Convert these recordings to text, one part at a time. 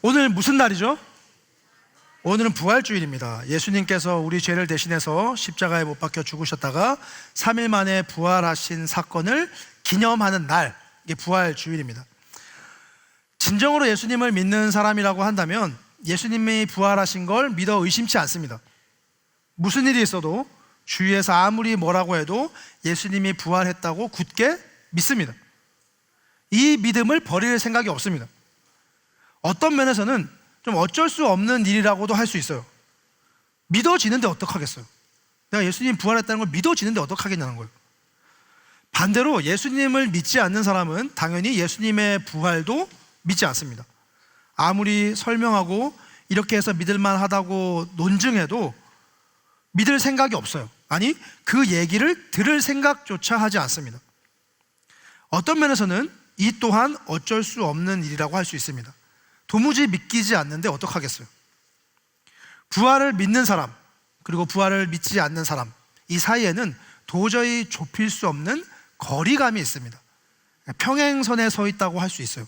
오늘 무슨 날이죠? 오늘은 부활주일입니다. 예수님께서 우리 죄를 대신해서 십자가에 못 박혀 죽으셨다가 3일 만에 부활하신 사건을 기념하는 날, 이게 부활주일입니다. 진정으로 예수님을 믿는 사람이라고 한다면 예수님이 부활하신 걸 믿어 의심치 않습니다. 무슨 일이 있어도 주위에서 아무리 뭐라고 해도 예수님이 부활했다고 굳게 믿습니다. 이 믿음을 버릴 생각이 없습니다. 어떤 면에서는 좀 어쩔 수 없는 일이라고도 할 수 있어요. 믿어지는데 어떡하겠어요? 내가 예수님 부활했다는 걸 믿어지는데 어떡하겠냐는 거예요. 반대로 예수님을 믿지 않는 사람은 당연히 예수님의 부활도 믿지 않습니다. 아무리 설명하고 이렇게 해서 믿을만 하다고 논증해도 믿을 생각이 없어요. 아니, 그 얘기를 들을 생각조차 하지 않습니다. 어떤 면에서는 이 또한 어쩔 수 없는 일이라고 할 수 있습니다. 도무지 믿기지 않는데 어떡하겠어요? 부활을 믿는 사람, 그리고 부활을 믿지 않는 사람, 이 사이에는 도저히 좁힐 수 없는 거리감이 있습니다. 평행선에 서 있다고 할 수 있어요.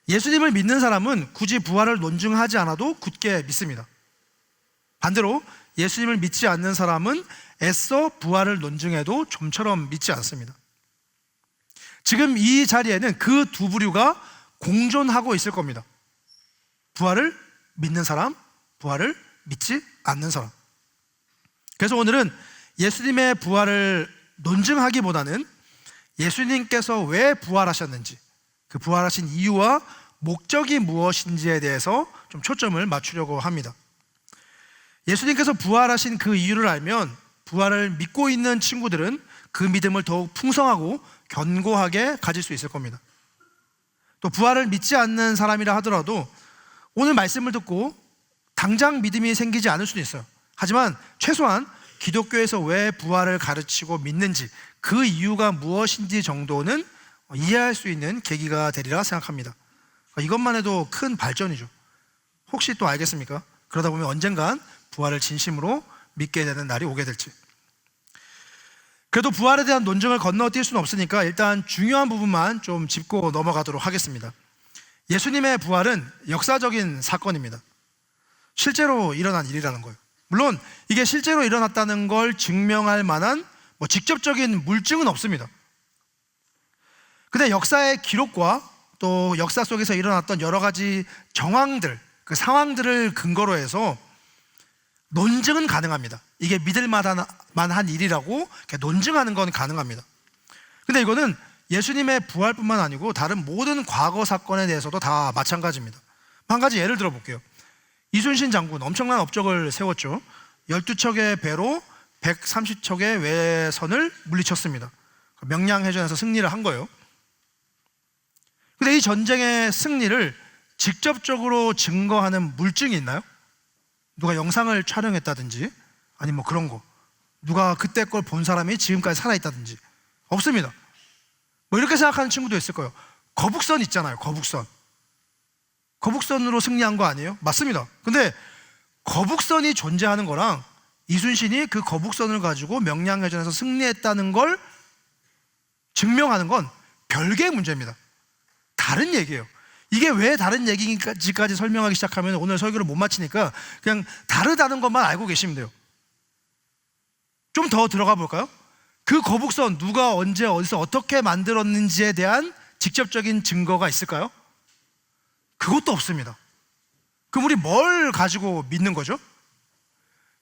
예수님을 믿는 사람은 굳이 부활을 논증하지 않아도 굳게 믿습니다. 반대로 예수님을 믿지 않는 사람은 애써 부활을 논증해도 좀처럼 믿지 않습니다. 지금 이 자리에는 그 두 부류가 공존하고 있을 겁니다. 부활을 믿는 사람, 부활을 믿지 않는 사람. 그래서 오늘은 예수님의 부활을 논증하기보다는 예수님께서 왜 부활하셨는지, 그 부활하신 이유와 목적이 무엇인지에 대해서 좀 초점을 맞추려고 합니다. 예수님께서 부활하신 그 이유를 알면 부활을 믿고 있는 친구들은 그 믿음을 더욱 풍성하고 견고하게 가질 수 있을 겁니다. 또 부활을 믿지 않는 사람이라 하더라도 오늘 말씀을 듣고 당장 믿음이 생기지 않을 수도 있어요. 하지만 최소한 기독교에서 왜 부활을 가르치고 믿는지, 그 이유가 무엇인지 정도는 이해할 수 있는 계기가 되리라 생각합니다. 이것만 해도 큰 발전이죠. 혹시 또 알겠습니까? 그러다 보면 언젠간 부활을 진심으로 믿게 되는 날이 오게 될지. 그래도 부활에 대한 논증을 건너뛸 수는 없으니까 일단 중요한 부분만 좀 짚고 넘어가도록 하겠습니다. 예수님의 부활은 역사적인 사건입니다. 실제로 일어난 일이라는 거예요. 물론 이게 실제로 일어났다는 걸 증명할 만한 직접적인 물증은 없습니다. 근데 역사의 기록과 또 역사 속에서 일어났던 여러 가지 정황들, 그 상황들을 근거로 해서 논증은 가능합니다. 이게 믿을 만한 일이라고 논증하는 건 가능합니다. 근데 이거는 예수님의 부활뿐만 아니고 다른 모든 과거 사건에 대해서도 다 마찬가지입니다. 한 가지 예를 들어볼게요. 이순신 장군 엄청난 업적을 세웠죠. 12척의 배로 130척의 외선을 물리쳤습니다. 명량해전에서 승리를 한 거예요. 근데 이 전쟁의 승리를 직접적으로 증거하는 물증이 있나요? 누가 영상을 촬영했다든지 아니 그런 거, 누가 그때 걸 본 사람이 지금까지 살아있다든지 없습니다. 이렇게 생각하는 친구도 있을 거예요. 거북선 있잖아요. 거북선으로 승리한 거 아니에요? 맞습니다. 근데 거북선이 존재하는 거랑 이순신이 그 거북선을 가지고 명량해전에서 승리했다는 걸 증명하는 건 별개의 문제입니다. 다른 얘기예요. 이게 왜 다른 얘기인지까지 설명하기 시작하면 오늘 설교를 못 마치니까 그냥 다르다는 것만 알고 계시면 돼요. 좀 더 들어가 볼까요? 그 거북선 누가 언제 어디서 어떻게 만들었는지에 대한 직접적인 증거가 있을까요? 그것도 없습니다. 그럼 우리 뭘 가지고 믿는 거죠?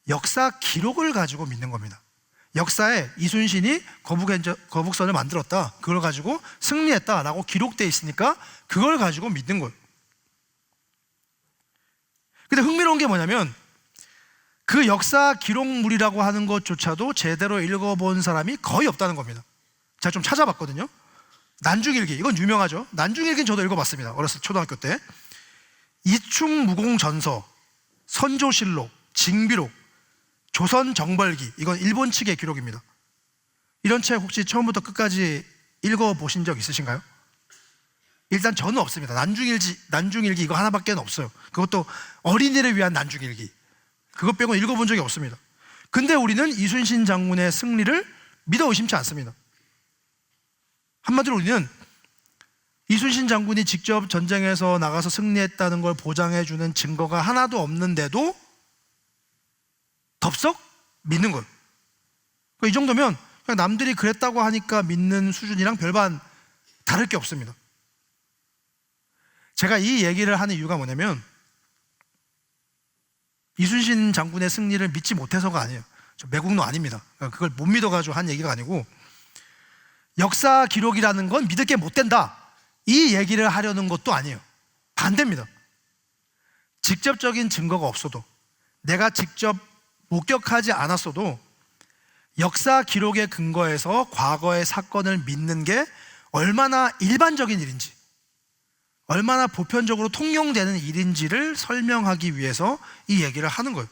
역사 기록을 가지고 믿는 겁니다. 역사에 이순신이 거북선을 만들었다, 그걸 가지고 승리했다라고 기록되어 있으니까 그걸 가지고 믿는 거예요. 근데 흥미로운 게 뭐냐면 그 역사 기록물이라고 하는 것조차도 제대로 읽어본 사람이 거의 없다는 겁니다. 제가 좀 찾아봤거든요. 난중일기, 이건 유명하죠. 난중일기는 저도 읽어봤습니다. 어렸을 때 초등학교 때. 이충무공전서, 선조실록, 징비록, 조선정벌기, 이건 일본 측의 기록입니다. 이런 책 혹시 처음부터 끝까지 읽어보신 적 있으신가요? 일단 저는 없습니다. 난중일기 이거 하나밖에 없어요. 그것도 어린이를 위한 난중일기, 그것 빼고는 읽어본 적이 없습니다. 근데 우리는 이순신 장군의 승리를 믿어 의심치 않습니다. 한마디로 우리는 이순신 장군이 직접 전쟁에서 나가서 승리했다는 걸 보장해주는 증거가 하나도 없는데도 덥석 믿는 거예요. 이 정도면 그냥 남들이 그랬다고 하니까 믿는 수준이랑 별반 다를 게 없습니다. 제가 이 얘기를 하는 이유가 뭐냐면 이순신 장군의 승리를 믿지 못해서가 아니에요. 저 매국노 아닙니다. 그걸 못 믿어가지고 한 얘기가 아니고, 역사 기록이라는 건 믿을 게 못 된다, 이 얘기를 하려는 것도 아니에요. 반대입니다. 직접적인 증거가 없어도, 내가 직접 목격하지 않았어도 역사 기록에 근거해서 과거의 사건을 믿는 게 얼마나 일반적인 일인지, 얼마나 보편적으로 통용되는 일인지를 설명하기 위해서 이 얘기를 하는 거예요.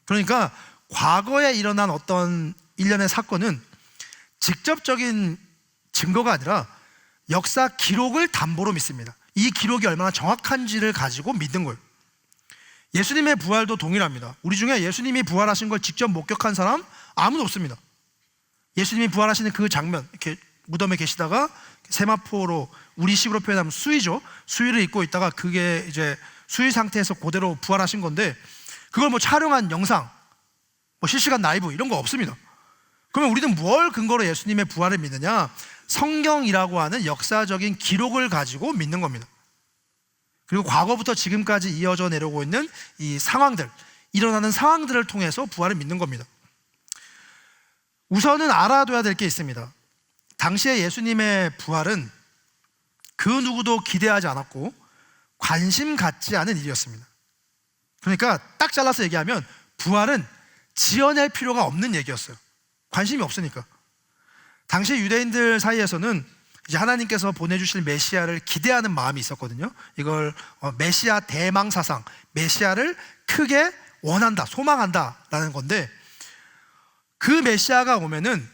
그러니까 과거에 일어난 어떤 일련의 사건은 직접적인 증거가 아니라 역사 기록을 담보로 믿습니다. 이 기록이 얼마나 정확한지를 가지고 믿는 거예요. 예수님의 부활도 동일합니다. 우리 중에 예수님이 부활하신 걸 직접 목격한 사람 아무도 없습니다. 예수님이 부활하시는 그 장면, 이렇게 무덤에 계시다가 세마포로, 우리식으로 표현하면 수의죠. 수의를 입고 있다가 그게 이제 수의 상태에서 그대로 부활하신 건데, 그걸 뭐 촬영한 영상, 뭐 실시간 라이브 이런 거 없습니다. 그러면 우리는 뭘 근거로 예수님의 부활을 믿느냐? 성경이라고 하는 역사적인 기록을 가지고 믿는 겁니다. 그리고 과거부터 지금까지 이어져 내려오고 있는 이 상황들, 일어나는 상황들을 통해서 부활을 믿는 겁니다. 우선은 알아둬야 될 게 있습니다. 당시에 예수님의 부활은 그 누구도 기대하지 않았고 관심 갖지 않은 일이었습니다. 그러니까 딱 잘라서 얘기하면 부활은 지어낼 필요가 없는 얘기였어요. 관심이 없으니까. 당시 유대인들 사이에서는 이제 하나님께서 보내주실 메시아를 기대하는 마음이 있었거든요. 이걸 메시아 대망사상, 메시아를 크게 원한다, 소망한다 라는 건데, 그 메시아가 오면은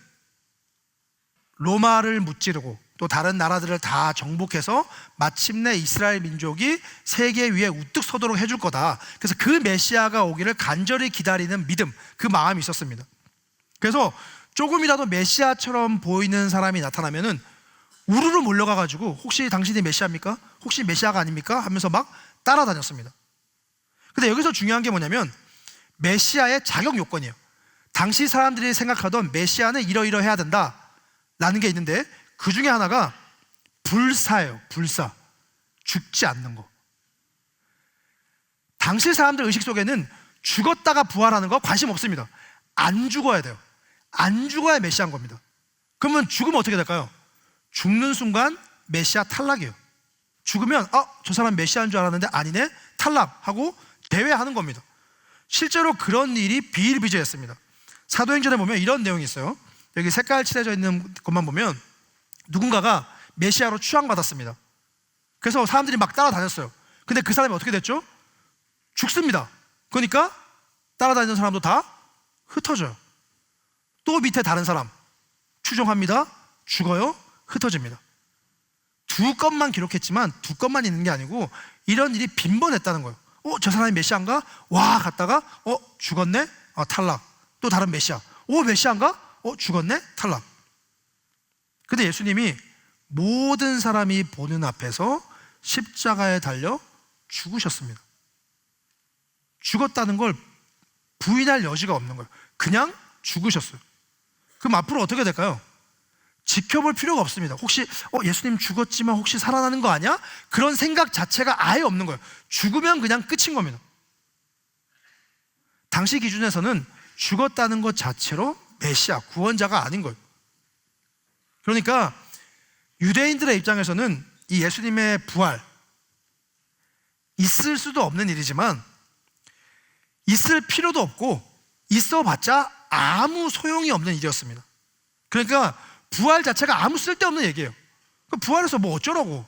로마를 무찌르고 또 다른 나라들을 다 정복해서 마침내 이스라엘 민족이 세계 위에 우뚝 서도록 해줄 거다. 그래서 그 메시아가 오기를 간절히 기다리는 믿음, 그 마음이 있었습니다. 그래서 조금이라도 메시아처럼 보이는 사람이 나타나면은 우르르 몰려가가지고 혹시 당신이 메시아입니까? 혹시 메시아가 아닙니까? 하면서 막 따라다녔습니다. 근데 여기서 중요한 게 뭐냐면 메시아의 자격 요건이에요. 당시 사람들이 생각하던 메시아는 이러이러해야 된다 라는 게 있는데, 그 중에 하나가 불사예요. 불사. 죽지 않는 거. 당시 사람들 의식 속에는 죽었다가 부활하는 거 관심 없습니다. 안 죽어야 돼요. 안 죽어야 메시아인 겁니다. 그러면 죽으면 어떻게 될까요? 죽는 순간 메시아 탈락이에요. 죽으면 저 사람 메시아인 줄 알았는데 아니네, 탈락하고 대회하는 겁니다. 실제로 그런 일이 비일비재했습니다. 사도행전에 보면 이런 내용이 있어요. 여기 색깔 칠해져 있는 것만 보면 누군가가 메시아로 추앙받았습니다. 그래서 사람들이 막 따라다녔어요. 근데 그 사람이 어떻게 됐죠? 죽습니다. 그러니까 따라다니는 사람도 다 흩어져요. 또 밑에 다른 사람 추종합니다. 죽어요. 흩어집니다. 두 건만 기록했지만 두 건만 있는 게 아니고 이런 일이 빈번했다는 거예요. 저 사람이 메시아인가? 와 갔다가 죽었네? 탈락. 또 다른 메시아. 메시아인가? 죽었네? 탈락. 근데 예수님이 모든 사람이 보는 앞에서 십자가에 달려 죽으셨습니다. 죽었다는 걸 부인할 여지가 없는 거예요. 그냥 죽으셨어요. 그럼 앞으로 어떻게 될까요? 지켜볼 필요가 없습니다. 혹시 예수님 죽었지만 혹시 살아나는 거 아니야? 그런 생각 자체가 아예 없는 거예요. 죽으면 그냥 끝인 겁니다. 당시 기준에서는 죽었다는 것 자체로 메시아, 구원자가 아닌 거예요. 그러니까 유대인들의 입장에서는 이 예수님의 부활, 있을 수도 없는 일이지만 있을 필요도 없고 있어봤자 아무 소용이 없는 일이었습니다. 그러니까 부활 자체가 아무 쓸데없는 얘기예요. 부활해서 뭐 어쩌라고,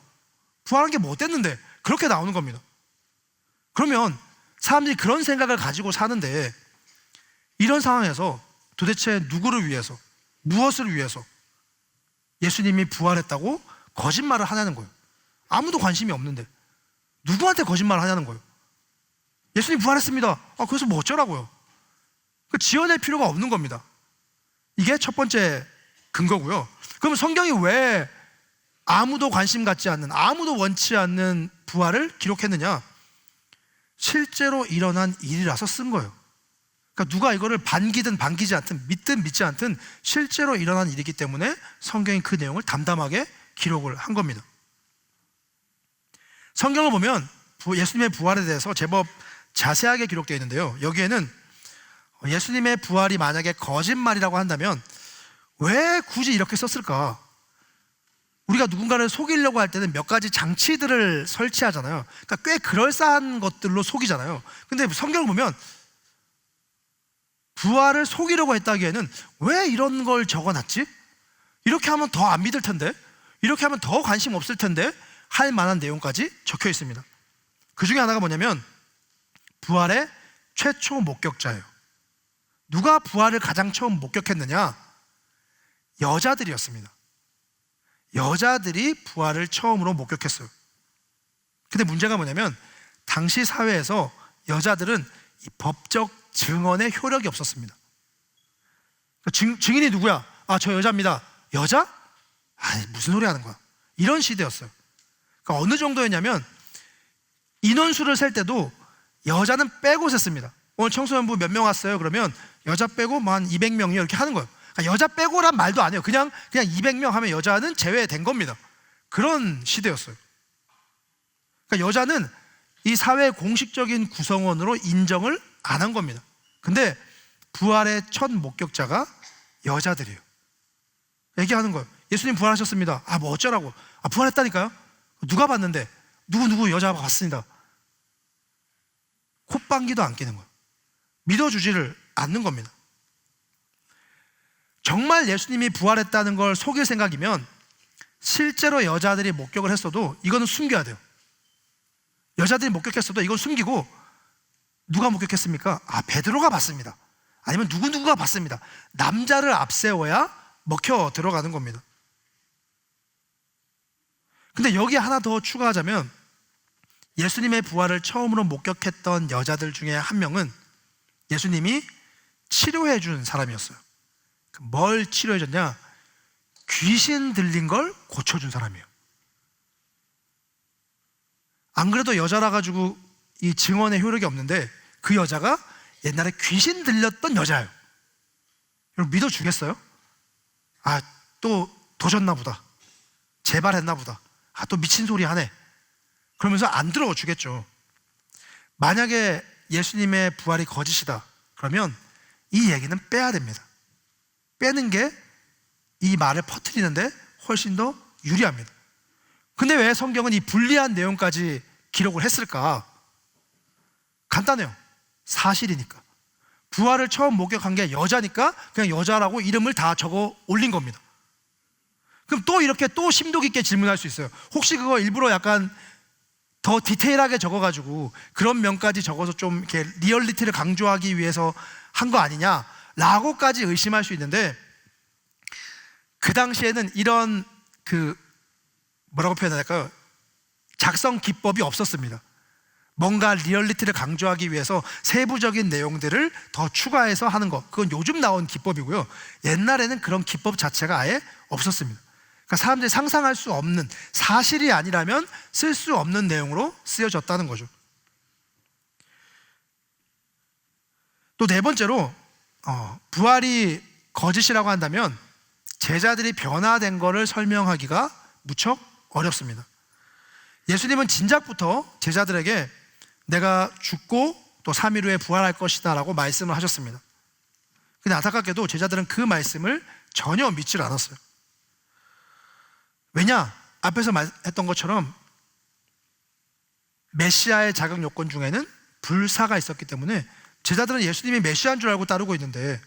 부활한 게 뭐 어땠는데, 그렇게 나오는 겁니다. 그러면 사람들이 그런 생각을 가지고 사는데, 이런 상황에서 도대체 누구를 위해서, 무엇을 위해서 예수님이 부활했다고 거짓말을 하냐는 거예요. 아무도 관심이 없는데 누구한테 거짓말을 하냐는 거예요. 예수님 부활했습니다. 그래서 뭐 어쩌라고요? 지어낼 필요가 없는 겁니다. 이게 첫 번째 근거고요. 그럼 성경이 왜 아무도 관심 갖지 않는, 아무도 원치 않는 부활을 기록했느냐? 실제로 일어난 일이라서 쓴 거예요. 그러니까 누가 이거를 반기든 반기지 않든 믿든 믿지 않든 실제로 일어난 일이기 때문에 성경이 그 내용을 담담하게 기록을 한 겁니다. 성경을 보면 예수님의 부활에 대해서 제법 자세하게 기록되어 있는데요, 여기에는 예수님의 부활이 만약에 거짓말이라고 한다면 왜 굳이 이렇게 썼을까? 우리가 누군가를 속이려고 할 때는 몇 가지 장치들을 설치하잖아요. 그러니까 꽤 그럴싸한 것들로 속이잖아요. 근데 성경을 보면 부활을 속이려고 했다기에는 왜 이런 걸 적어놨지? 이렇게 하면 더 안 믿을 텐데, 이렇게 하면 더 관심 없을 텐데 할 만한 내용까지 적혀 있습니다. 그 중에 하나가 뭐냐면 부활의 최초 목격자예요. 누가 부활을 가장 처음 목격했느냐? 여자들이었습니다. 여자들이 부활을 처음으로 목격했어요. 근데 문제가 뭐냐면 당시 사회에서 여자들은 이 법적 증언의 효력이 없었습니다. 증인이 누구야? 아, 저 여자입니다. 여자? 아, 무슨 소리 하는 거야? 이런 시대였어요. 그러니까 어느 정도였냐면 인원수를 셀 때도 여자는 빼고 셌습니다. 오늘 청소년부 몇 명 왔어요? 그러면 여자 빼고 뭐 한 200명이요 이렇게 하는 거예요. 그러니까 여자 빼고란 말도 안 해요. 그냥 200명 하면 여자는 제외된 겁니다. 그런 시대였어요. 그러니까 여자는 이 사회의 공식적인 구성원으로 인정을 안 한 겁니다. 근데 부활의 첫 목격자가 여자들이에요. 얘기하는 거예요. 예수님 부활하셨습니다. 아, 뭐 어쩌라고? 아, 부활했다니까요? 누가 봤는데? 누구 여자가 봤습니다. 콧방귀도 안 끼는 거예요. 믿어주지를 않는 겁니다. 정말 예수님이 부활했다는 걸 속일 생각이면 실제로 여자들이 목격을 했어도 이거는 숨겨야 돼요. 여자들이 목격했어도 이건 숨기고, 누가 목격했습니까? 아, 베드로가 봤습니다. 아니면 누구누구가 봤습니다. 남자를 앞세워야 먹혀 들어가는 겁니다. 근데 여기 하나 더 추가하자면 예수님의 부활을 처음으로 목격했던 여자들 중에 한 명은 예수님이 치료해 준 사람이었어요. 뭘 치료해 줬냐? 귀신 들린 걸 고쳐준 사람이에요. 안 그래도 여자라 가지고 이 증언의 효력이 없는데 그 여자가 옛날에 귀신 들렸던 여자예요. 여러분 믿어주겠어요? 아, 또 도졌나 보다, 재발했나 보다, 아, 또 미친 소리 하네, 그러면서 안 들어주겠죠. 만약에 예수님의 부활이 거짓이다 그러면 이 얘기는 빼야 됩니다. 빼는 게 이 말을 퍼뜨리는데 훨씬 더 유리합니다. 근데 왜 성경은 이 불리한 내용까지 기록을 했을까? 간단해요. 사실이니까. 부활을 처음 목격한 게 여자니까 그냥 여자라고 이름을 다 적어 올린 겁니다. 그럼 또 이렇게 또 심도 깊게 질문할 수 있어요. 혹시 그거 일부러 약간 더 디테일하게 적어가지고 그런 면까지 적어서 좀 이렇게 리얼리티를 강조하기 위해서 한 거 아니냐 라고까지 의심할 수 있는데, 그 당시에는 이런 뭐라고 표현해야 될까요? 작성 기법이 없었습니다. 뭔가 리얼리티를 강조하기 위해서 세부적인 내용들을 더 추가해서 하는 것, 그건 요즘 나온 기법이고요. 옛날에는 그런 기법 자체가 아예 없었습니다. 그러니까 사람들이 상상할 수 없는, 사실이 아니라면 쓸 수 없는 내용으로 쓰여졌다는 거죠. 또 네 번째로 부활이 거짓이라고 한다면 제자들이 변화된 것을 설명하기가 무척 어렵습니다. 예수님은 진작부터 제자들에게 내가 죽고 또 3일 후에 부활할 것이다 라고 말씀을 하셨습니다. 근데 안타깝게도 제자들은 그 말씀을 전혀 믿지 않았어요. 왜냐? 앞에서 말했던 것처럼 메시아의 자격 요건 중에는 불사가 있었기 때문에 제자들은 예수님이 메시아인 줄 알고 따르고 있는데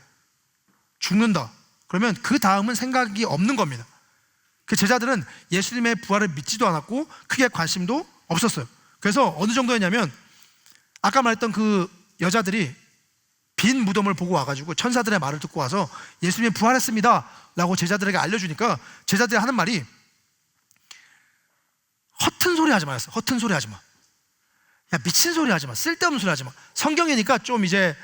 죽는다 그러면 그 다음은 생각이 없는 겁니다. 그 제자들은 예수님의 부활을 믿지도 않았고 크게 관심도 없었어요. 그래서 어느 정도였냐면 아까 말했던 그 여자들이 빈 무덤을 보고 와가지고 천사들의 말을 듣고 와서 예수님이 부활했습니다 라고 제자들에게 알려주니까 제자들이 하는 말이 허튼 소리 하지 마였어. 허튼 소리 하지 마. 야, 미친 소리 하지 마. 쓸데없는 소리 하지 마. 성경이니까 좀 이제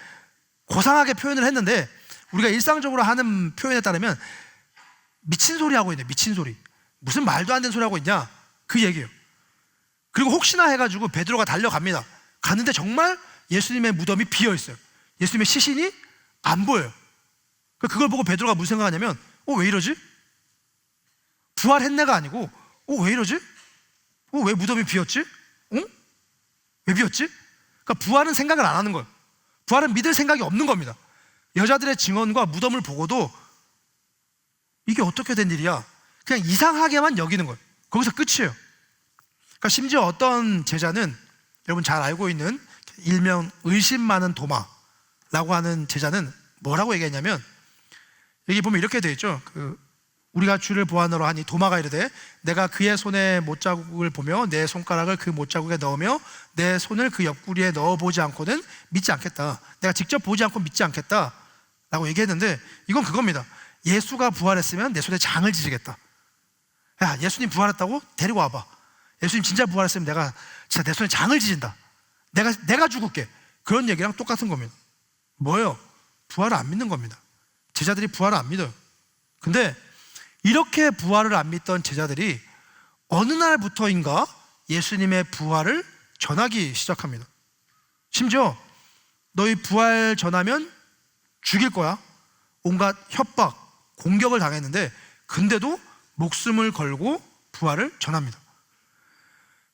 고상하게 표현을 했는데 우리가 일상적으로 하는 표현에 따르면 미친 소리 하고 있네. 미친 소리. 무슨 말도 안 되는 소리 하고 있냐, 그 얘기예요. 그리고 혹시나 해가지고 베드로가 달려갑니다. 갔는데 정말 예수님의 무덤이 비어있어요. 예수님의 시신이 안 보여요. 그걸 보고 베드로가 무슨 생각하냐면, 왜 이러지? 부활했네가 아니고, 왜 이러지? 왜 무덤이 비었지? 왜 비었지? 그러니까 부활은 생각을 안 하는 거예요. 부활은 믿을 생각이 없는 겁니다. 여자들의 증언과 무덤을 보고도 이게 어떻게 된 일이야? 그냥 이상하게만 여기는 거예요. 거기서 끝이에요. 그러니까 심지어 어떤 제자는, 여러분 잘 알고 있는 일명 의심 많은 도마라고 하는 제자는 뭐라고 얘기했냐면, 여기 보면 이렇게 되어 있죠. 우리가 주를 보았노라 하니 도마가 이르되 내가 그의 손에 못자국을 보며 내 손가락을 그 못자국에 넣으며 내 손을 그 옆구리에 넣어보지 않고는 믿지 않겠다. 내가 직접 보지 않고 믿지 않겠다 라고 얘기했는데, 이건 그겁니다. 예수가 부활했으면 내 손에 장을 지지겠다. 야, 예수님 부활했다고? 데리고 와봐. 예수님 진짜 부활했으면 내가 진짜 내 손에 장을 지진다. 내가 죽을게. 그런 얘기랑 똑같은 겁니다. 뭐예요? 부활을 안 믿는 겁니다. 제자들이 부활을 안 믿어요. 근데 이렇게 부활을 안 믿던 제자들이 어느 날부터인가 예수님의 부활을 전하기 시작합니다. 심지어 너희 부활 전하면 죽일 거야. 온갖 협박, 공격을 당했는데 근데도 목숨을 걸고 부활을 전합니다.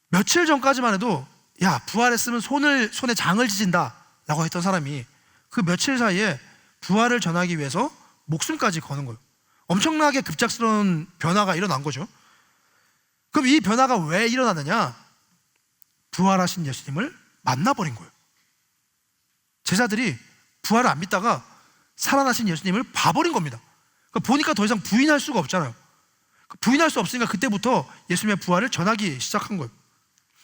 며칠 전까지만 해도 야, 부활했으면 손에 장을 지진다 라고 했던 사람이 그 며칠 사이에 부활을 전하기 위해서 목숨까지 거는 거예요. 엄청나게 급작스러운 변화가 일어난 거죠. 그럼 이 변화가 왜 일어나느냐? 부활하신 예수님을 만나버린 거예요. 제자들이 부활을 안 믿다가 살아나신 예수님을 봐버린 겁니다. 그러니까 보니까 더 이상 부인할 수가 없잖아요. 부인할 수 없으니까 그때부터 예수님의 부활을 전하기 시작한 거예요.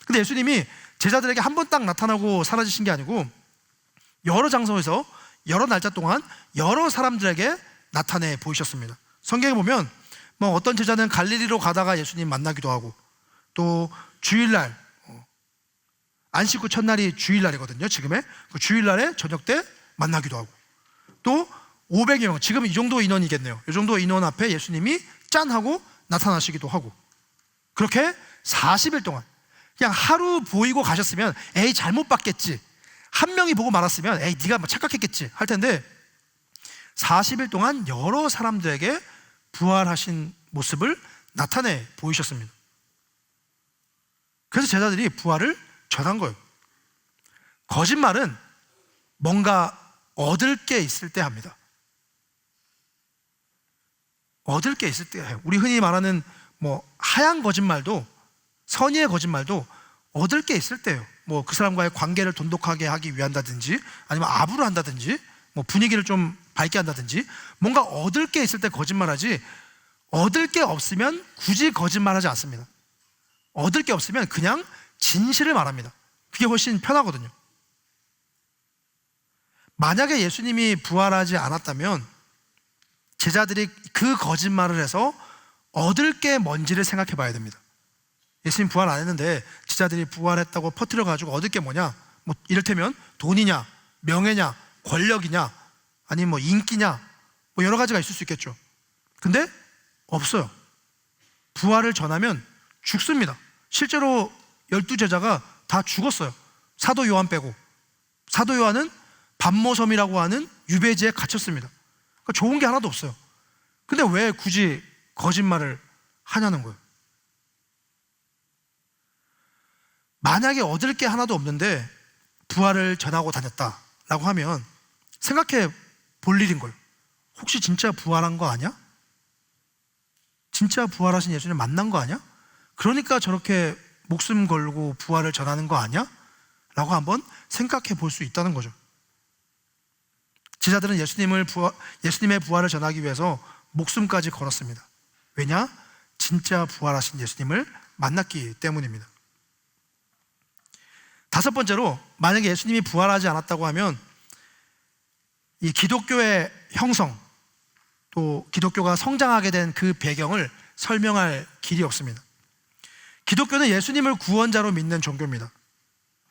근데 예수님이 제자들에게 한 번 딱 나타나고 사라지신 게 아니고 여러 장소에서 여러 날짜 동안 여러 사람들에게 나타내 보이셨습니다. 성경에 보면 어떤 제자는 갈릴리로 가다가 예수님 만나기도 하고, 또 주일날, 안식 후 첫날이 주일날이거든요. 지금의 그 주일날에 저녁 때 만나기도 하고, 또 500여 명, 지금 이 정도 인원이겠네요. 이 정도 인원 앞에 예수님이 짠 하고 나타나시기도 하고, 그렇게 40일 동안 그냥 하루 보이고 가셨으면 에이 잘못 봤겠지, 한 명이 보고 말았으면 에이 네가 착각했겠지 할 텐데 40일 동안 여러 사람들에게 부활하신 모습을 나타내 보이셨습니다. 그래서 제자들이 부활을 전한 거예요. 거짓말은 뭔가 얻을 게 있을 때 합니다. 얻을 게 있을 때 해요. 우리 흔히 말하는 하얀 거짓말도, 선의의 거짓말도 얻을 게 있을 때예요. 그 사람과의 관계를 돈독하게 하기 위한다든지, 아니면 압으로 한다든지, 분위기를 좀 밝게 한다든지, 뭔가 얻을 게 있을 때 거짓말하지, 얻을 게 없으면 굳이 거짓말하지 않습니다. 얻을 게 없으면 그냥 진실을 말합니다. 그게 훨씬 편하거든요. 만약에 예수님이 부활하지 않았다면 제자들이 그 거짓말을 해서 얻을 게 뭔지를 생각해 봐야 됩니다. 예수님 부활 안 했는데 제자들이 부활했다고 퍼뜨려 가지고 얻을 게 뭐냐? 이를테면 돈이냐, 명예냐, 권력이냐, 아니면 인기냐, 여러 가지가 있을 수 있겠죠. 근데 없어요. 부활을 전하면 죽습니다. 실제로 12제자가 다 죽었어요. 사도 요한 빼고. 사도 요한은 반모섬이라고 하는 유배지에 갇혔습니다. 그러니까 좋은 게 하나도 없어요. 근데 왜 굳이 거짓말을 하냐는 거예요. 만약에 얻을 게 하나도 없는데 부활을 전하고 다녔다라고 하면 생각해 볼 일인 거예요. 혹시 진짜 부활한 거 아니야? 진짜 부활하신 예수님 만난 거 아니야? 그러니까 저렇게 목숨 걸고 부활을 전하는 거 아니야? 라고 한번 생각해 볼 수 있다는 거죠. 제자들은 예수님의 부활을 전하기 위해서 목숨까지 걸었습니다. 왜냐? 진짜 부활하신 예수님을 만났기 때문입니다. 다섯 번째로, 만약에 예수님이 부활하지 않았다고 하면 이 기독교의 형성, 또 기독교가 성장하게 된 그 배경을 설명할 길이 없습니다. 기독교는 예수님을 구원자로 믿는 종교입니다.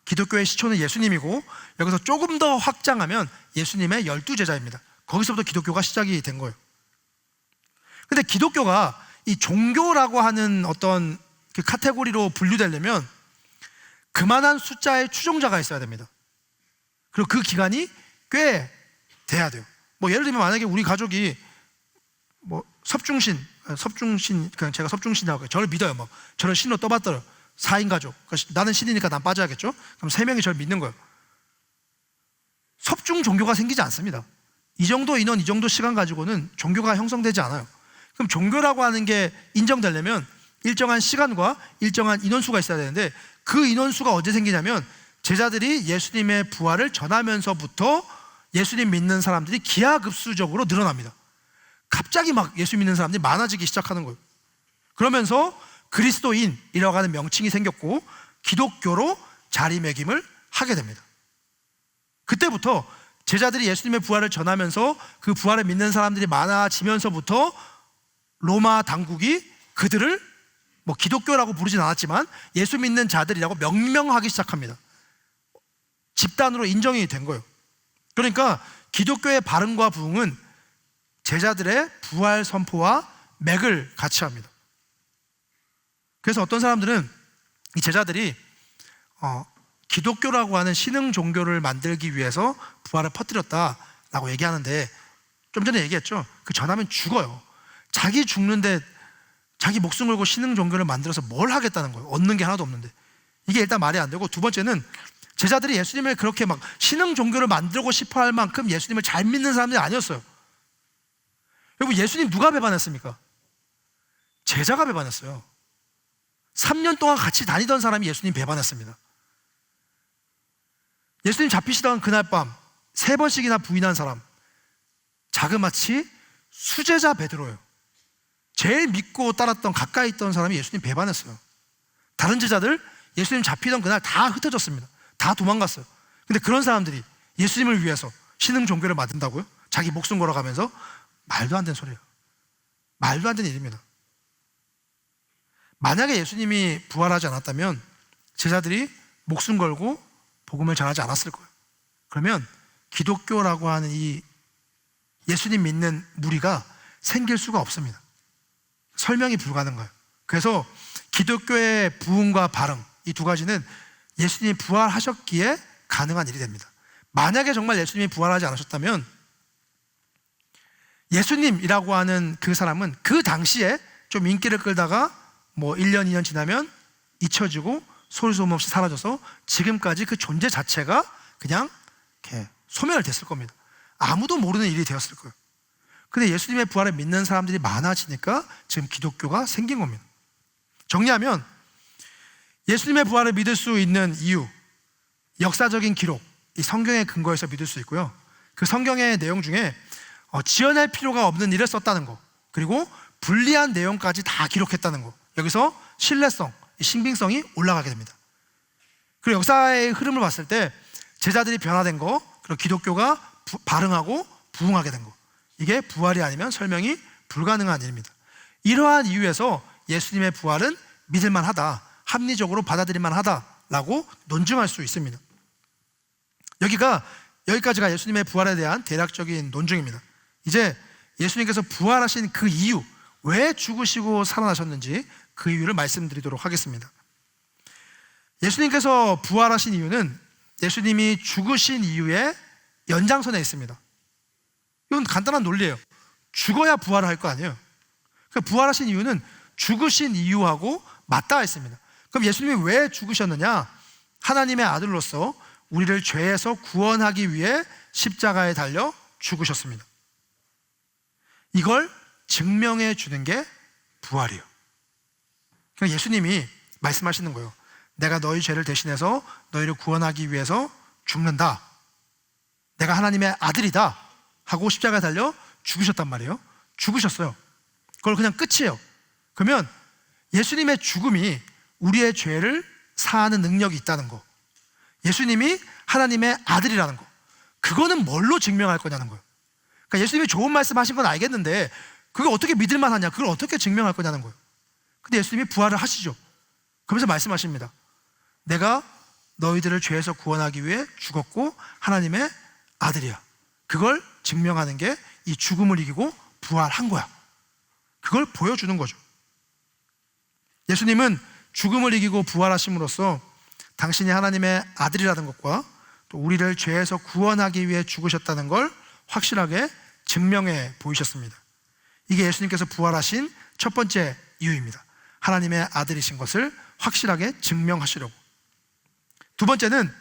기독교의 시초는 예수님이고, 여기서 조금 더 확장하면 예수님의 12제자입니다. 거기서부터 기독교가 시작이 된 거예요. 근데 기독교가 이 종교라고 하는 어떤 그 카테고리로 분류되려면 그만한 숫자의 추종자가 있어야 됩니다. 그리고 그 기간이 꽤 돼야 돼요. 뭐 예를 들면 만약에 우리 가족이 뭐 섭중신 그냥 제가 섭중신이라고 해요. 저를 믿어요. 뭐 저를 신으로 떠받들어요. 4인 가족. 그러니까 나는 신이니까 난 빠져야겠죠. 그럼 3명이 저를 믿는 거예요. 섭중 종교가 생기지 않습니다. 이 정도 인원, 이 정도 시간 가지고는 종교가 형성되지 않아요. 그럼 종교라고 하는 게 인정되려면 일정한 시간과 일정한 인원수가 있어야 되는데, 그 인원수가 언제 생기냐면 제자들이 예수님의 부활을 전하면서부터 예수님 믿는 사람들이 기하급수적으로 늘어납니다. 갑자기 막 예수 믿는 사람들이 많아지기 시작하는 거예요. 그러면서 그리스도인이라고 하는 명칭이 생겼고 기독교로 자리매김을 하게 됩니다. 그때부터 제자들이 예수님의 부활을 전하면서 그 부활을 믿는 사람들이 많아지면서부터 로마 당국이 그들을 뭐 기독교라고 부르진 않았지만 예수 믿는 자들이라고 명명하기 시작합니다. 집단으로 인정이 된 거예요. 그러니까 기독교의 발흥과 부흥은 제자들의 부활 선포와 맥을 같이 합니다. 그래서 어떤 사람들은 이 제자들이 기독교라고 하는 신흥 종교를 만들기 위해서 부활을 퍼뜨렸다라고 얘기하는데, 좀 전에 얘기했죠. 그 전하면 죽어요. 자기 죽는데 자기 목숨 걸고 신흥 종교를 만들어서 뭘 하겠다는 거예요. 얻는 게 하나도 없는데. 이게 일단 말이 안 되고, 두 번째는 제자들이 예수님을 그렇게 막 신흥 종교를 만들고 싶어 할 만큼 예수님을 잘 믿는 사람들이 아니었어요. 여러분, 예수님 누가 배반했습니까? 제자가 배반했어요. 3년 동안 같이 다니던 사람이 예수님 배반했습니다. 예수님 잡히시던 그날 밤 3번씩이나 부인한 사람, 자그마치 수제자 베드로예요. 제일 믿고 따랐던, 가까이 있던 사람이 예수님 배반했어요. 다른 제자들 예수님 잡히던 그날 다 흩어졌습니다. 다 도망갔어요. 근데 그런 사람들이 예수님을 위해서 신흥 종교를 만든다고요? 자기 목숨 걸어가면서? 말도 안 되는 소리예요. 말도 안 되는 일입니다. 만약에 예수님이 부활하지 않았다면 제자들이 목숨 걸고 복음을 전하지 않았을 거예요. 그러면 기독교라고 하는 이 예수님 믿는 무리가 생길 수가 없습니다. 설명이 불가능해요. 그래서 기독교의 부흥과 발흥, 이 두 가지는 예수님이 부활하셨기에 가능한 일이 됩니다. 만약에 정말 예수님이 부활하지 않으셨다면 예수님이라고 하는 그 사람은 그 당시에 좀 인기를 끌다가 뭐 1년, 2년 지나면 잊혀지고 소리소문 없이 사라져서 지금까지 그 존재 자체가 그냥 이렇게 소멸됐을 겁니다. 아무도 모르는 일이 되었을 거예요. 근데 예수님의 부활을 믿는 사람들이 많아지니까 지금 기독교가 생긴 겁니다. 정리하면 예수님의 부활을 믿을 수 있는 이유, 역사적인 기록, 이 성경의 근거에서 믿을 수 있고요. 그 성경의 내용 중에 지어낼 필요가 없는 일을 썼다는 거, 그리고 불리한 내용까지 다 기록했다는 거, 여기서 신뢰성, 신빙성이 올라가게 됩니다. 그리고 역사의 흐름을 봤을 때 제자들이 변화된 거, 그리고 기독교가 발흥하고 부흥하게 된 거, 이게 부활이 아니면 설명이 불가능한 일입니다. 이러한 이유에서 예수님의 부활은 믿을만 하다, 합리적으로 받아들일만 하다라고 논증할 수 있습니다. 여기까지가 예수님의 부활에 대한 대략적인 논증입니다. 이제 예수님께서 부활하신 그 이유, 왜 죽으시고 살아나셨는지 그 이유를 말씀드리도록 하겠습니다. 예수님께서 부활하신 이유는 예수님이 죽으신 이유의 연장선에 있습니다. 이건 간단한 논리예요. 죽어야 부활을 할 거 아니에요. 그러니까 부활하신 이유는 죽으신 이유하고 맞닿아 있습니다. 그럼 예수님이 왜 죽으셨느냐? 하나님의 아들로서 우리를 죄에서 구원하기 위해 십자가에 달려 죽으셨습니다. 이걸 증명해 주는 게 부활이에요. 그러니까 예수님이 말씀하시는 거예요. 내가 너희 죄를 대신해서 너희를 구원하기 위해서 죽는다. 내가 하나님의 아들이다 하고 십자가에 달려 죽으셨단 말이에요. 죽으셨어요. 그걸 그냥 끝이에요. 그러면 예수님의 죽음이 우리의 죄를 사하는 능력이 있다는 거, 예수님이 하나님의 아들이라는 거, 그거는 뭘로 증명할 거냐는 거예요. 그러니까 예수님이 좋은 말씀 하신 건 알겠는데 그걸 어떻게 믿을 만하냐, 그걸 어떻게 증명할 거냐는 거예요. 근데 예수님이 부활을 하시죠. 그러면서 말씀하십니다. 내가 너희들을 죄에서 구원하기 위해 죽었고 하나님의 아들이야. 그걸 증명하는 게 이 죽음을 이기고 부활한 거야. 그걸 보여주는 거죠. 예수님은 죽음을 이기고 부활하심으로써 당신이 하나님의 아들이라는 것과 또 우리를 죄에서 구원하기 위해 죽으셨다는 걸 확실하게 증명해 보이셨습니다. 이게 예수님께서 부활하신 첫 번째 이유입니다. 하나님의 아들이신 것을 확실하게 증명하시려고. 두 번째는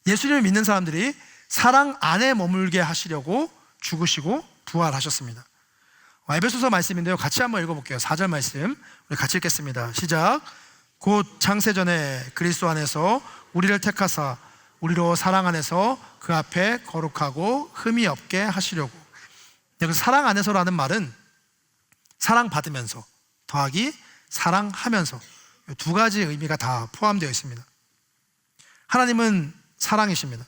예수님을 믿는 사람들이 사랑 안에 머물게 하시려고 죽으시고 부활하셨습니다. 에베소서 말씀인데요, 같이 한번 읽어볼게요. 4절 말씀 우리 같이 읽겠습니다. 시작. 곧 창세전에 그리스도 안에서 우리를 택하사 우리로 사랑 안에서 그 앞에 거룩하고 흠이 없게 하시려고. 여기서 사랑 안에서라는 말은 사랑받으면서 더하기 사랑하면서, 두 가지 의미가 다 포함되어 있습니다. 하나님은 사랑이십니다.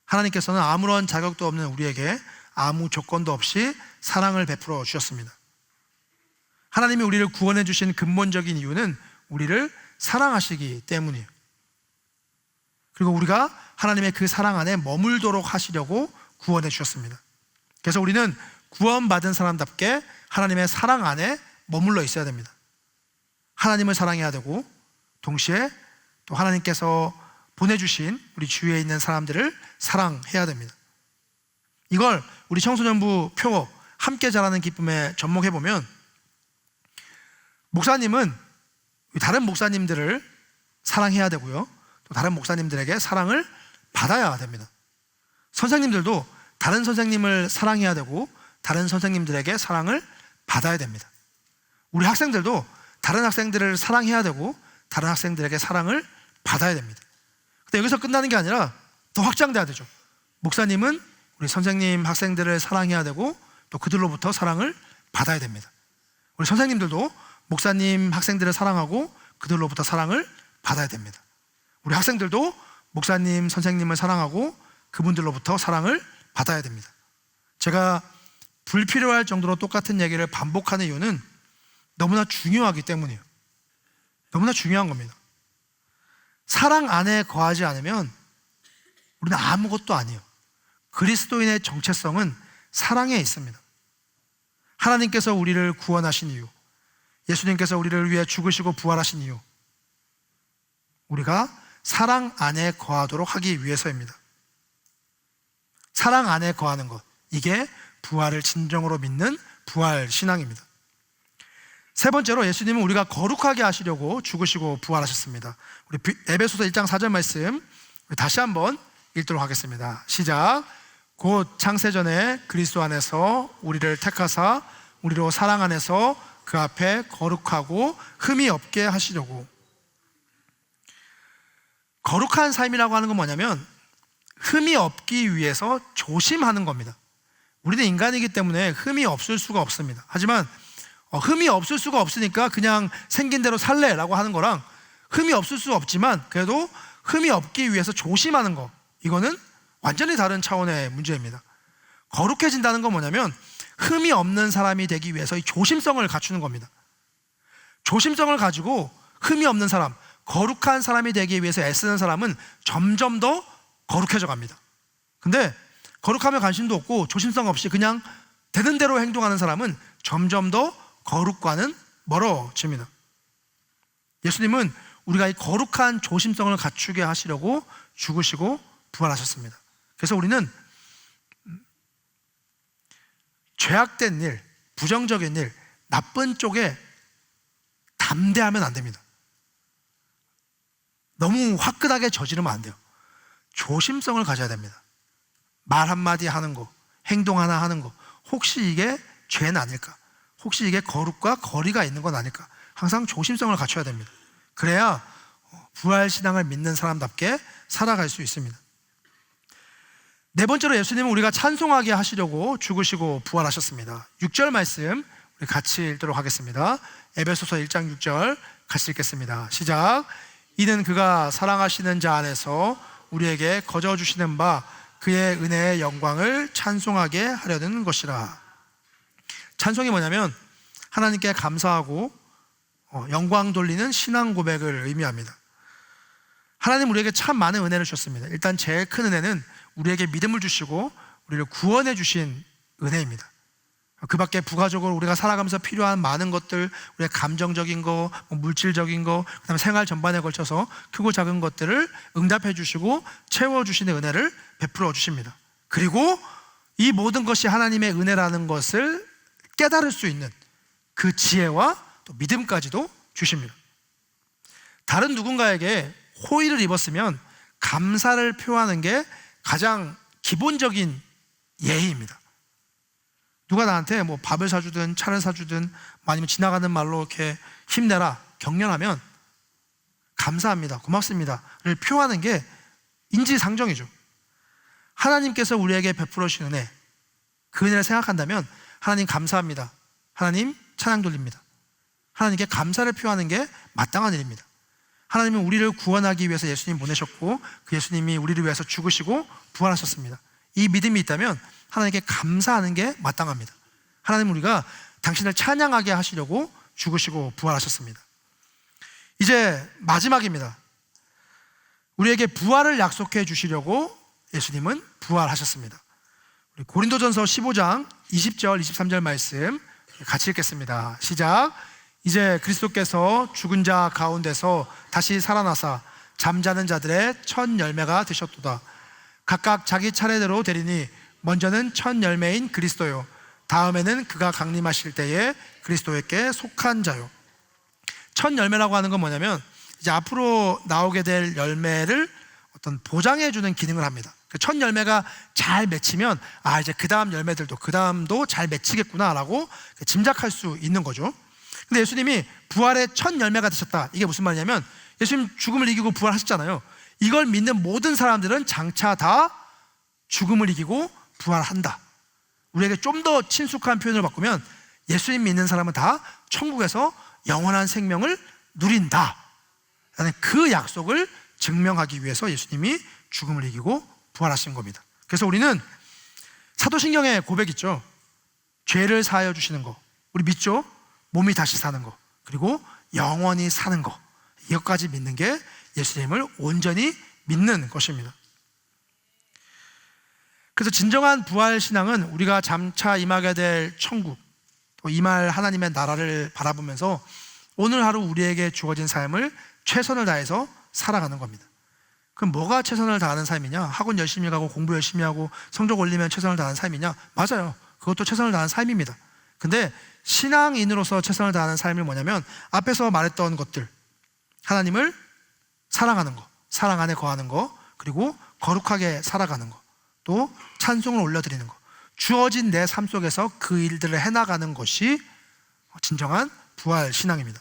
하나님께서는 아무런 자격도 없는 우리에게 아무 조건도 없이 사랑을 베풀어 주셨습니다. 하나님이 우리를 구원해 주신 근본적인 이유는 우리를 사랑하시기 때문이에요. 그리고 우리가 하나님의 그 사랑 안에 머물도록 하시려고 구원해 주셨습니다. 그래서 우리는 구원받은 사람답게 하나님의 사랑 안에 머물러 있어야 됩니다. 하나님을 사랑해야 되고 동시에 또 하나님께서 보내주신 우리 주위에 있는 사람들을 사랑해야 됩니다. 이걸 우리 청소년부 표 함께 자라는 기쁨에 접목해보면, 목사님은 다른 목사님들을 사랑해야 되고요, 또 다른 목사님들에게 사랑을 받아야 됩니다. 선생님들도 다른 선생님을 사랑해야 되고 다른 선생님들에게 사랑을 받아야 됩니다. 우리 학생들도 다른 학생들을 사랑해야 되고 다른 학생들에게 사랑을 받아야 됩니다. 근데 여기서 끝나는 게 아니라 더 확장돼야 되죠. 목사님은 우리 선생님, 학생들을 사랑해야 되고 또 그들로부터 사랑을 받아야 됩니다. 우리 선생님들도 목사님, 학생들을 사랑하고 그들로부터 사랑을 받아야 됩니다. 우리 학생들도 목사님, 선생님을 사랑하고 그분들로부터 사랑을 받아야 됩니다. 제가 불필요할 정도로 똑같은 얘기를 반복하는 이유는 너무나 중요하기 때문이에요. 너무나 중요한 겁니다. 사랑 안에 거하지 않으면 우리는 아무것도 아니에요. 그리스도인의 정체성은 사랑에 있습니다. 하나님께서 우리를 구원하신 이유, 예수님께서 우리를 위해 죽으시고 부활하신 이유, 우리가 사랑 안에 거하도록 하기 위해서입니다. 사랑 안에 거하는 것, 이게 부활을 진정으로 믿는 부활 신앙입니다. 세 번째로 예수님은 우리가 거룩하게 하시려고 죽으시고 부활하셨습니다. 우리 에베소서 1장 4절 말씀 다시 한번 읽도록 하겠습니다. 시작. 곧 창세전에 그리스도 안에서 우리를 택하사 우리로 사랑 안에서 그 앞에 거룩하고 흠이 없게 하시려고. 거룩한 삶이라고 하는 건 뭐냐면 흠이 없기 위해서 조심하는 겁니다. 우리는 인간이기 때문에 흠이 없을 수가 없습니다. 하지만 흠이 없을 수가 없으니까 그냥 생긴 대로 살래라고 하는 거랑, 흠이 없을 수 없지만 그래도 흠이 없기 위해서 조심하는 거, 이거는 완전히 다른 차원의 문제입니다. 거룩해진다는 건 뭐냐면 흠이 없는 사람이 되기 위해서 이 조심성을 갖추는 겁니다. 조심성을 가지고 흠이 없는 사람, 거룩한 사람이 되기 위해서 애쓰는 사람은 점점 더 거룩해져 갑니다. 근데 거룩하면 관심도 없고 조심성 없이 그냥 되는 대로 행동하는 사람은 점점 더 거룩과는 멀어집니다. 예수님은 우리가 이 거룩한 조심성을 갖추게 하시려고 죽으시고 부활하셨습니다. 그래서 우리는 죄악된 일, 부정적인 일, 나쁜 쪽에 담대하면 안 됩니다. 너무 화끈하게 저지르면 안 돼요. 조심성을 가져야 됩니다. 말 한마디 하는 거, 행동 하나 하는 거, 혹시 이게 죄는 아닐까? 혹시 이게 거룩과 거리가 있는 건 아닐까? 항상 조심성을 갖춰야 됩니다. 그래야 부활신앙을 믿는 사람답게 살아갈 수 있습니다. 네 번째로 예수님은 우리가 찬송하게 하시려고 죽으시고 부활하셨습니다. 6절 말씀 우리 같이 읽도록 하겠습니다. 에베소서 1장 6절 같이 읽겠습니다. 시작. 이는 그가 사랑하시는 자 안에서 우리에게 거저 주시는 바 그의 은혜의 영광을 찬송하게 하려는 것이라. 찬송이 뭐냐면 하나님께 감사하고 영광 돌리는 신앙 고백을 의미합니다. 하나님 우리에게 참 많은 은혜를 주셨습니다. 일단 제일 큰 은혜는 우리에게 믿음을 주시고 우리를 구원해 주신 은혜입니다. 그 밖에 부가적으로 우리가 살아가면서 필요한 많은 것들, 우리의 감정적인 거, 물질적인 거, 그다음에 생활 전반에 걸쳐서 크고 작은 것들을 응답해 주시고 채워주시는 은혜를 베풀어 주십니다. 그리고 이 모든 것이 하나님의 은혜라는 것을 깨달을 수 있는 그 지혜와 또 믿음까지도 주십니다. 다른 누군가에게 호의를 입었으면 감사를 표하는 게 가장 기본적인 예의입니다. 누가 나한테 뭐 밥을 사주든 차를 사주든 아니면 지나가는 말로 이렇게 힘내라, 격려하면 감사합니다, 고맙습니다를 표하는 게 인지상정이죠. 하나님께서 우리에게 베풀어 주신 은혜, 그 은혜를 생각한다면 하나님 감사합니다, 하나님 찬양 돌립니다, 하나님께 감사를 표하는 게 마땅한 일입니다. 하나님은 우리를 구원하기 위해서 예수님 보내셨고 그 예수님이 우리를 위해서 죽으시고 부활하셨습니다. 이 믿음이 있다면 하나님께 감사하는 게 마땅합니다. 하나님은 우리가 당신을 찬양하게 하시려고 죽으시고 부활하셨습니다. 이제 마지막입니다. 우리에게 부활을 약속해 주시려고 예수님은 부활하셨습니다. 우리 고린도전서 15장 20절 23절 말씀 같이 읽겠습니다. 시작. 이제 그리스도께서 죽은 자 가운데서 다시 살아나사 잠자는 자들의 첫 열매가 되셨도다. 각각 자기 차례대로 되리니 먼저는 첫 열매인 그리스도요, 다음에는 그가 강림하실 때에 그리스도에게 속한 자요. 첫 열매라고 하는 건 뭐냐면 이제 앞으로 나오게 될 열매를 어떤 보장해 주는 기능을 합니다. 첫 열매가 잘 맺히면 이제 그 다음 열매들도 그 다음도 잘 맺히겠구나라고 짐작할 수 있는 거죠. 근데 예수님이 부활의 첫 열매가 되셨다, 이게 무슨 말이냐면 예수님 죽음을 이기고 부활하셨잖아요. 이걸 믿는 모든 사람들은 장차 다 죽음을 이기고 부활한다. 우리에게 좀 더 친숙한 표현을 바꾸면 예수님 믿는 사람은 다 천국에서 영원한 생명을 누린다 라는 그 약속을 증명하기 위해서 예수님이 죽음을 이기고 부활하신 겁니다. 그래서 우리는 사도신경에 고백 있죠. 죄를 사하여 주시는 거 우리 믿죠. 몸이 다시 사는 거, 그리고 영원히 사는 거, 이것까지 믿는 게 예수님을 온전히 믿는 것입니다. 그래서 진정한 부활 신앙은 우리가 잠차 임하게 될 천국, 또 임할 하나님의 나라를 바라보면서 오늘 하루 우리에게 주어진 삶을 최선을 다해서 살아가는 겁니다. 그럼 뭐가 최선을 다하는 삶이냐? 학원 열심히 가고 공부 열심히 하고 성적 올리면 최선을 다하는 삶이냐? 맞아요, 그것도 최선을 다하는 삶입니다. 근데 신앙인으로서 최선을 다하는 삶이 뭐냐면 앞에서 말했던 것들, 하나님을 사랑하는 거, 사랑 안에 거하는 거, 그리고 거룩하게 살아가는 거, 또 찬송을 올려드리는 거, 주어진 내 삶 속에서 그 일들을 해나가는 것이 진정한 부활 신앙입니다.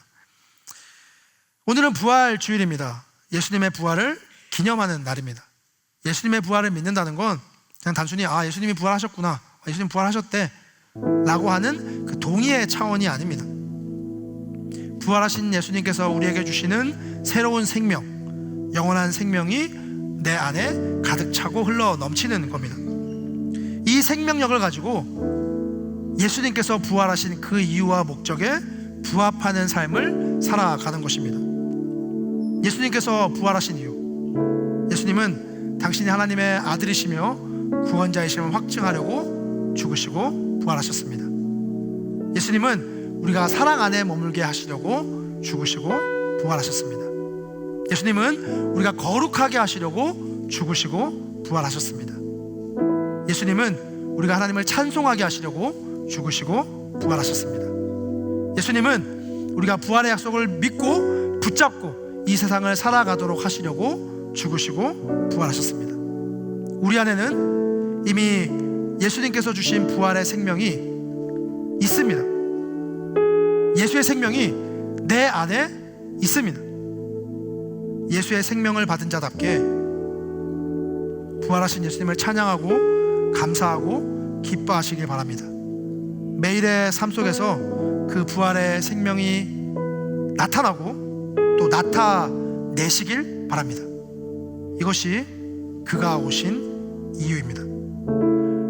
오늘은 부활 주일입니다. 예수님의 부활을 기념하는 날입니다. 예수님의 부활을 믿는다는 건 그냥 단순히 예수님이 부활하셨구나, 예수님 부활하셨대 라고 하는 그 동의의 차원이 아닙니다. 부활하신 예수님께서 우리에게 주시는 새로운 생명, 영원한 생명이 내 안에 가득 차고 흘러 넘치는 겁니다. 이 생명력을 가지고 예수님께서 부활하신 그 이유와 목적에 부합하는 삶을 살아가는 것입니다. 예수님께서 부활하신 이유, 예수님은 당신이 하나님의 아들이시며 구원자이심을 확증하려고 죽으시고 부활하셨습니다. 예수님은 우리가 사랑 안에 머물게 하시려고 죽으시고 부활하셨습니다. 예수님은 우리가 거룩하게 하시려고 죽으시고 부활하셨습니다. 예수님은 우리가 하나님을 찬송하게 하시려고 죽으시고 부활하셨습니다. 예수님은 우리가 부활의 약속을 믿고 붙잡고 이 세상을 살아가도록 하시려고 죽으시고 부활하셨습니다. 우리 안에는 이미 예수님께서 주신 부활의 생명이 있습니다. 예수의 생명이 내 안에 있습니다. 예수의 생명을 받은 자답게 부활하신 예수님을 찬양하고 감사하고 기뻐하시길 바랍니다. 매일의 삶 속에서 그 부활의 생명이 나타나고 또 나타내시길 바랍니다. 이것이 그가 오신 이유입니다.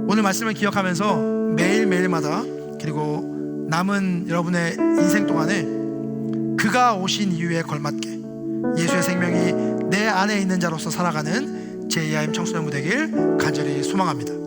오늘 말씀을 기억하면서 매일매일마다 그리고 남은 여러분의 인생 동안에 그가 오신 이유에 걸맞게 예수의 생명이 내 안에 있는 자로서 살아가는 제2IM 청소년 무대길 간절히 소망합니다.